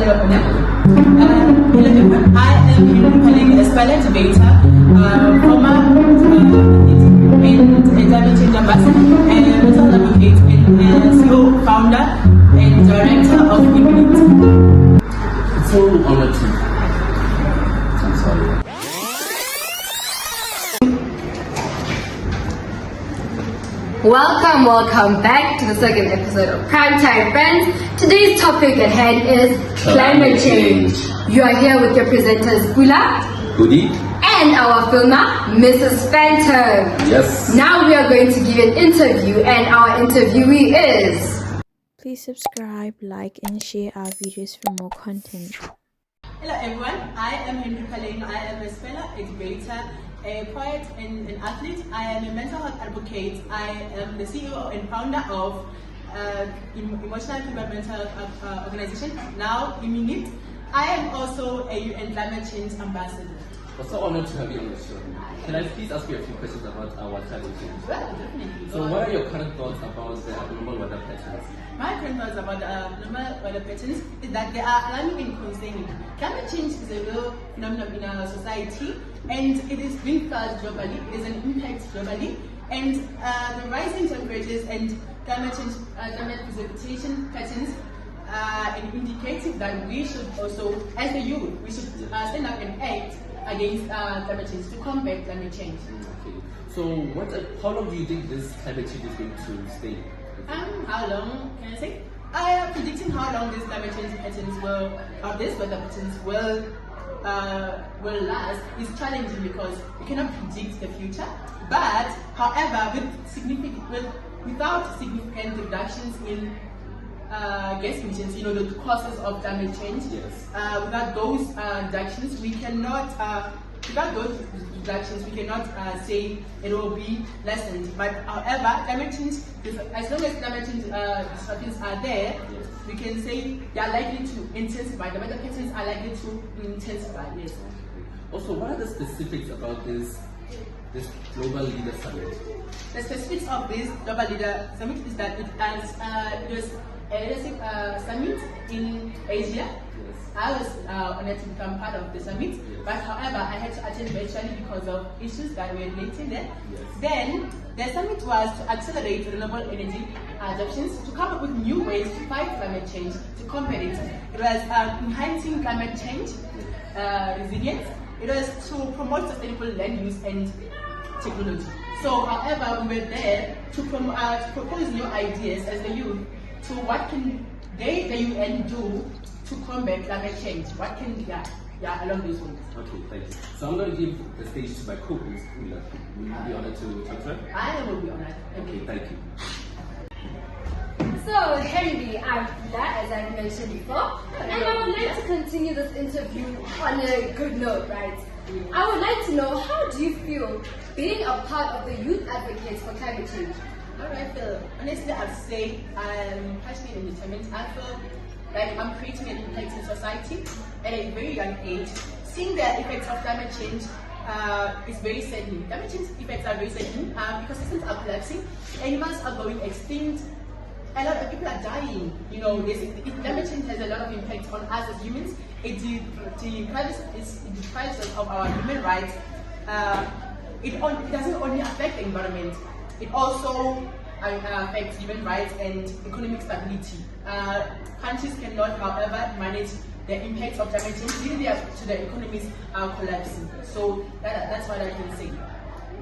Hello everyone, I am HENRY PHALENG, a spelling debater, former and climate change ambassador, and mental advocate, and CEO, founder, and director of EP2. It's so honored to. I'm sorry. Welcome back to the second episode of Primetime Friends. Today's topic at hand is climate change. You are here with your presenters Bula, Goody, and our filmer, Mrs. Phantom. yes. Now we are going to give an interview, and our interviewee is... Please subscribe, like and share our videos for more content. Hello everyone, I am HENRY PHALENG. I am a speller, a debater, a poet, and an athlete. I am a mental health advocate. I am the CEO and founder of Emotional and Mental Health Organization, now EMINIT. I am also a UN climate change ambassador. We're so honored to have you on the show. Can I please ask you a few questions about our climate change? Well, definitely. So, what are your current thoughts about the abnormal weather patterns? My current thoughts about abnormal weather patterns is that they are alarming and concerning. Climate change is a real phenomenon in our society, and it is being felt globally. It is an impact globally, and the rising temperatures and climate change, climate precipitation patterns and indicative that we should also, as the youth, we should stand up and act against climate change, to combat climate change. Okay. So, how long do you think this climate change is going to stay? How long can I say? I am predicting how long this climate change patterns will, or this weather patterns will last is challenging because we cannot predict the future. But however, without significant reductions in gas emissions, the causes of climate change. Yes. Without those reductions, we cannot. Say it will be lessened. But however, climate change, as long as climate change disruptions are there, Yes. we can say they are likely to intensify. The weather patterns are likely to intensify. Yes. Also, what are the specifics about this global leader summit? The specifics of this global leader summit is that it was a leadership summit in Asia. Yes. I was honored to become part of the summit, Yes. but however, I had to attend virtually because of issues that were related there. Yes. Then, the summit was to accelerate renewable energy adoptions, to come up with new ways to fight climate change, to combat it. It was enhancing climate change resilience. It was to promote sustainable land use and technology. So, however, we were there to propose new ideas as the youth to what can they, the UN, do to combat climate change. What can, along those lines. Okay, thank you. So, I'm going to give the stage to my co-host, Bula. Will you be honored to talk to her? I will be honored. Okay, thank you. So, Henry, I'm Bula, as I mentioned before, and I would like to continue this interview on a good note, right? I would like to know, how do you feel being a part of the youth advocates for climate change? Alright, Phil. Honestly, I'd say I'm passionate and determined. I feel like I'm creating an impact in society at a very young age. Seeing the effects of climate change is very saddening. Climate change effects are very saddening. Ecosystems are collapsing, animals are going extinct, a lot of people are dying. Climate change has a lot of impact on us as humans. It deprives us of our human rights. It doesn't only affect the environment, it also affects human rights and economic stability. Countries cannot, however, manage the impacts of climate change, leading to the economies collapsing. So that's what I can say.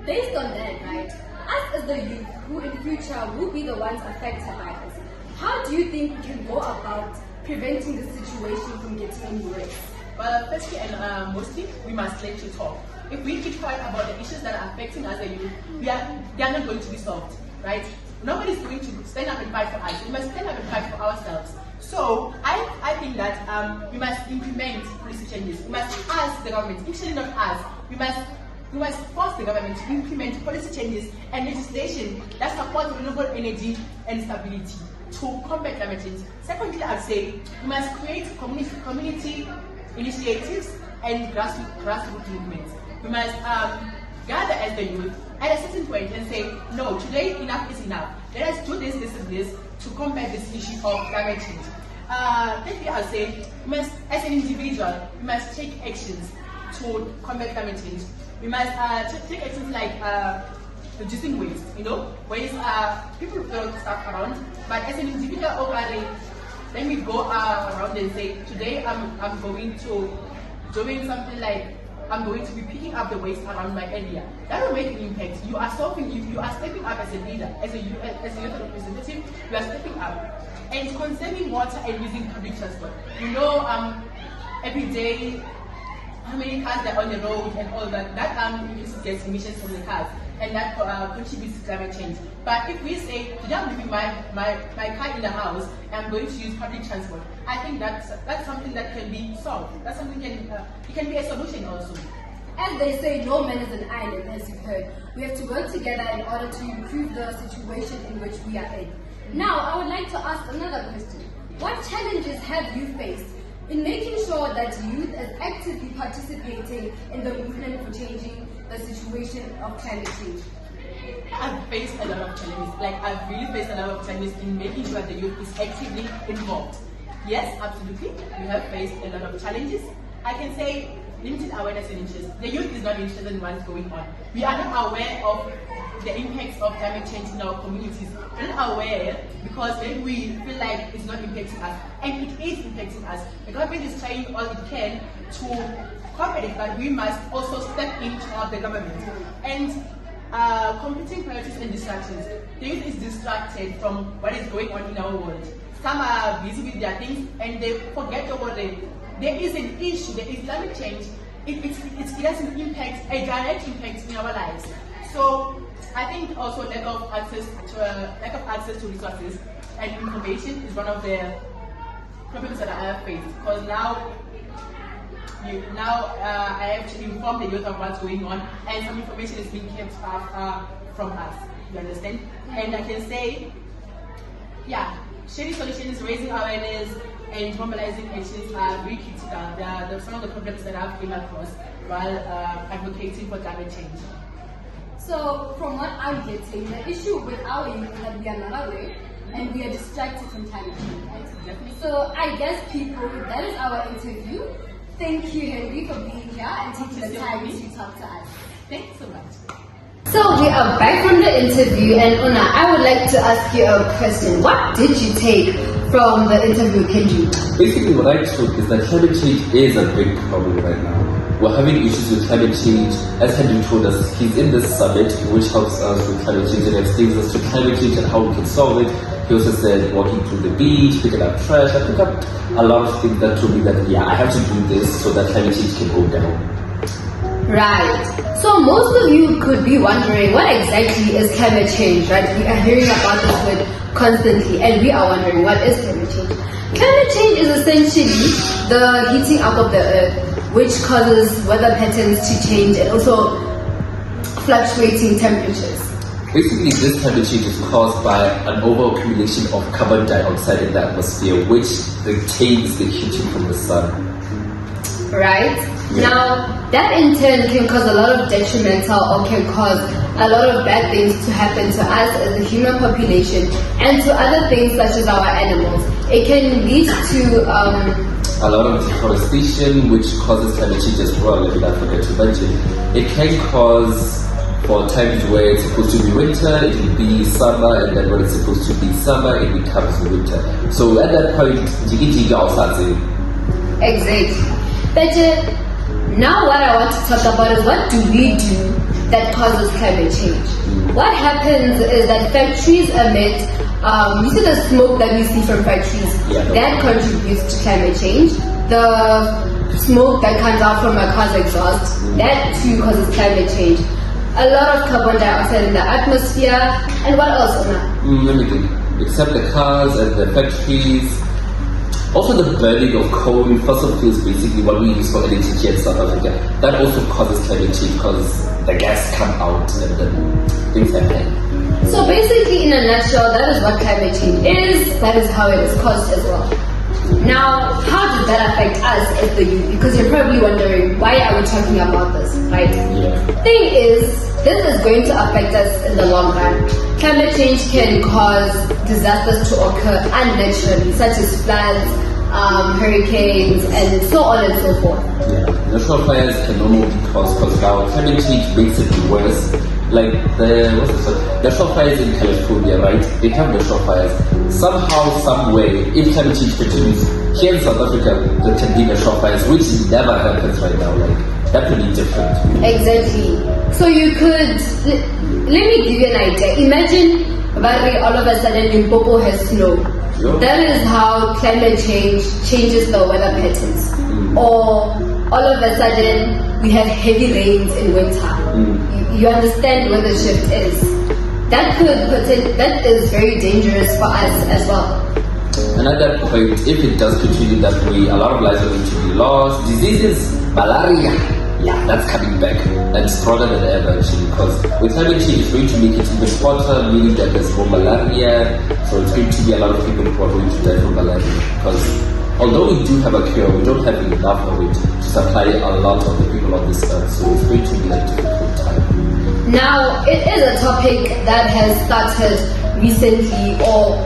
Based on that, right, us as the youth who in future will be the ones affected by this, how do you think we can go about preventing the situation from getting any worse? Well, firstly and mostly, we must let you talk. If we keep quiet about the issues that are affecting us as a youth, they are not going to be solved, right? Nobody's going to stand up and fight for us. We must stand up and fight for ourselves. So I think that we must implement policy changes. We must ask the government, actually not us, we must force the government to implement policy changes and legislation that supports renewable energy and stability to combat climate change. Secondly, I'd say we must create community initiatives and grassroots movements. We must gather as the youth at a certain point and say, no, today enough is enough. Let us do this, this, and this to combat this issue of climate change. Thirdly, I'll say, as an individual, we must take actions to combat climate change. We must take actions like reducing waste. Waste, people throw stuff around, but as an individual, then we go around and say, today I'm going to doing something like, I'm going to be picking up the waste around my area. That will make an impact. You are stepping up as a leader, as a youth representative. You are stepping up. And concerning water and using public transport, every day how many cars are on the road and all that. That gets emissions from the cars, and that contributes to climate change. But if we say, today I'm leaving my car in the house and I'm going to use public transport, I think that's something that can be solved. That's something it can be a solution also. As they say, no man is an island, as you've heard. We have to work together in order to improve the situation in which we are in. Now, I would like to ask another question. What challenges have you faced in making sure that youth is actively participating in the movement for changing the situation of climate change? I've faced a lot of challenges. I've really faced a lot of challenges in making sure the youth is actively involved. Yes, absolutely. We have faced a lot of challenges. I can say limited awareness and interest. The youth is not interested in what's going on. We are not aware of the impacts of climate change in our communities. We're not aware because then we feel like it's not impacting us. And it is impacting us. The government is trying all it can to combat it, but we must also step in to help the government. And competing priorities and distractions. The youth is distracted from what is going on in our world. Some are busy with their things and they forget about it. There is an issue, there is climate change. It has an impact, a direct impact in our lives. So I think also lack of access to resources and information is one of the problems that I have faced. Because now I have to inform the youth of what's going on, and some information is being kept far from us. You understand? And I can say, sharing solutions, raising awareness, and normalizing actions are really critical. They are some of the problems that I've came across while advocating for climate change. So, from what I'm getting, the issue with our youth is that we are not aware and we are distracted from climate change, right? Definitely. So, I guess people, that is our interview. Thank you, Henry, for being here and taking the time to talk to us. Thanks so much. So we are back from the interview, and Una, I would like to ask you a question. What did you take from the interview with Henry? Basically, what I took is that climate change is a big problem right now. We're having issues with climate change. As Henry told us, he's in this summit which helps us with climate change and explains us to climate change and how we can solve it. He also said walking through the beach, picking up trash. I picked up a lot of things that told me that, I have to do this so that climate change can go down. Right. So most of you could be wondering, what exactly is climate change, right? We are hearing about this word constantly, and we are wondering, what is climate change? Climate change is essentially the heating up of the earth, which causes weather patterns to change and also fluctuating temperatures. Basically, this climate change is caused by an over-accumulation of carbon dioxide in the atmosphere, which retains the heating from the sun. Right? Yeah. Now, that in turn can cause a lot of detrimental or can cause a lot of bad things to happen to us as the human population and to other things such as our animals. It can lead to a lot of deforestation, which causes climate change as well, if I forget to mention. It can cause, for times where it's supposed to be winter, it will be summer, and then when it's supposed to be summer, it becomes winter. So at that point, exactly. But now what I want to talk about is, what do we do that causes climate change? What happens is that factories emit, you see the smoke that we see from factories, that contributes to climate change. The smoke that comes out from a car's exhaust, that too causes climate change. A lot of carbon dioxide in the atmosphere, and what else, Una? Let me think. Except the cars and the factories. Also the burning of coal, fossil fuels, basically what we use for electricity in South Africa, that also causes climate change because the gas come out and then things happen. So basically, in a nutshell, that is what climate change is, that is how it is caused as well. Now, how does that affect us as the youth? Because you're probably wondering, why are we talking about this, right? Yeah. Thing is, this is going to affect us in the long run. Climate change can cause disasters to occur unnaturally, such as floods, hurricanes, and so on and so forth. Yeah, natural fires can normally be caused because now climate change makes it worse. Like natural fires in California, right? They have natural fires. Somehow, some way, if climate change continues, here in South Africa, there can be natural fires, which never happens right now. Like, that would be different. Exactly. So you could, let me give you an idea. Imagine, Barry, all of a sudden Limpopo has snow. Sure. That is how climate change changes the weather patterns. Or all of a sudden we have heavy rains in winter. You understand where the shift is. That is very dangerous for us as well. And at that point, if it does continue that way, a lot of lives are going to be lost. Diseases, malaria, yeah, that's coming back and stronger than ever actually, because with climate change it's going to make it even hotter, meaning that there's more malaria. So it's going to be a lot of people who are going to die from malaria, because although we do have a cure, we don't have enough of it to supply a lot of the people on this earth. So it's going to be a difficult time. Now, it is a topic that has started recently or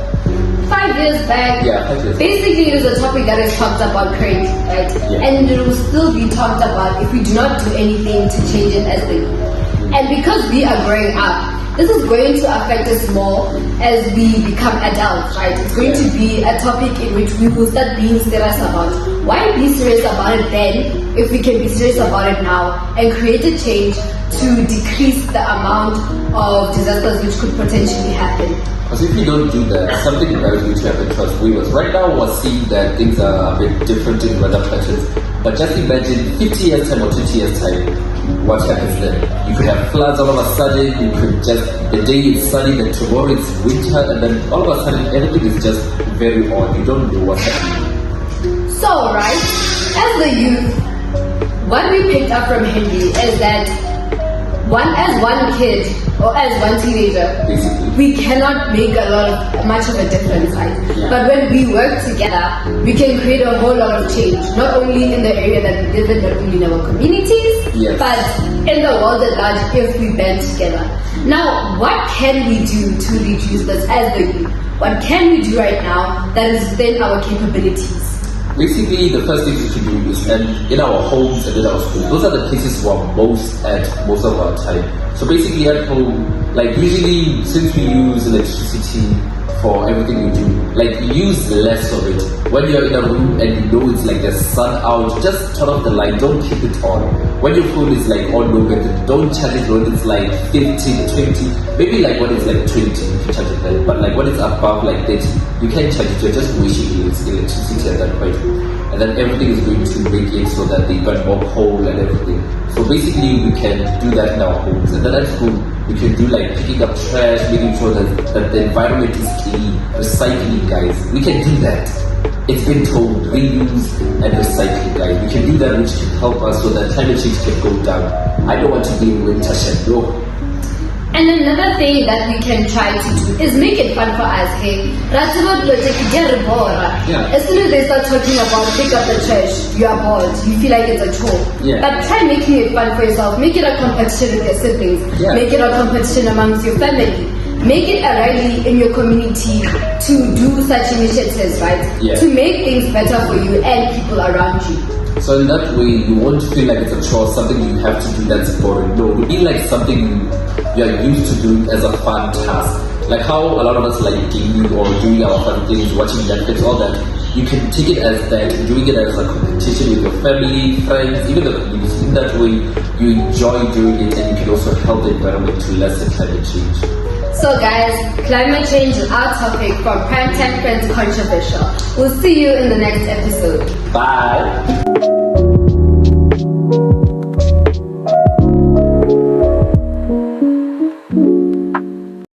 5 years back. Yeah, 5 years. Basically, it is a topic that is talked about currently, right? Yeah. And it will still be talked about if we do not do anything to change it as the youth. And because we are growing up, this is going to affect us more as we become adults, right? It's going to be a topic in which we will start being serious about. Why be serious about it then if we can be serious about it now and create a change to decrease the amount of disasters which could potentially happen? Because if we don't do that, something bad is going to happen to us. Right now we're seeing that things are a bit different in weather patterns. But just imagine 50 years time or 20 years time, what happens then? You could have floods all of a sudden, you could just, the day it's sunny, then tomorrow it's winter, and then all of a sudden everything is just very odd. You don't know what's happening. So, right, as the youth, what we picked up from Henry is that as one kid or as one teenager, Basically. we cannot make much of a difference, right? Yeah. But when we work together, we can create a whole lot of change, not only in the area that we live in, not only in our communities, Yes. but in the world at large if we band together. Now, what can we do to reduce this as the youth? What can we do right now that is within our capabilities? Basically, the first thing we should do is, and in our homes and in our schools, those are the places we're most at most of our time. So basically at home, like usually since we use electricity for everything we do, like use less of it. When you're in a room and you know it's like the sun out, just turn off the light, don't keep it on. When your phone is like on low battery, don't charge it when it's like 15, 20, maybe like when it's like 20, you can charge it then. But like when it's above like 30, you can't charge it, you're just wasting electricity at that point. And then everything is going to radiate so that they burn more coal and everything. So basically we can do that in our homes. And then at school, we can do like picking up trash, making sure that the environment is clean, recycling, guys. We can do that. It's been told, reuse and recycling, guys. We can do that, which can help us so that climate change can go down. I don't want to be in winter shed, no. And another thing that we can try to do is make it fun for us, hey? Yeah. As soon as they start talking about pick up the trash, you are bored, you feel like it's a chore. Yeah. But try making it fun for yourself. Make it a competition with your siblings. Yeah. Make it a competition amongst your family. Make it a rally in your community to do such initiatives, right? Yeah. To make things better for you and people around you. So in that way, you won't feel like it's a chore, something you have to do that's boring. No, it will be like something you are used to doing as a fun task. Like how a lot of us like gaming or doing our fun things, watching Netflix, all that. You can take it as that, doing it as a competition with your family, friends, even the community. In that way, you enjoy doing it and you can also help the environment to lessen climate change. So guys, climate change is our topic from Primetime Friends Controversial. We'll see you in the next episode. Bye.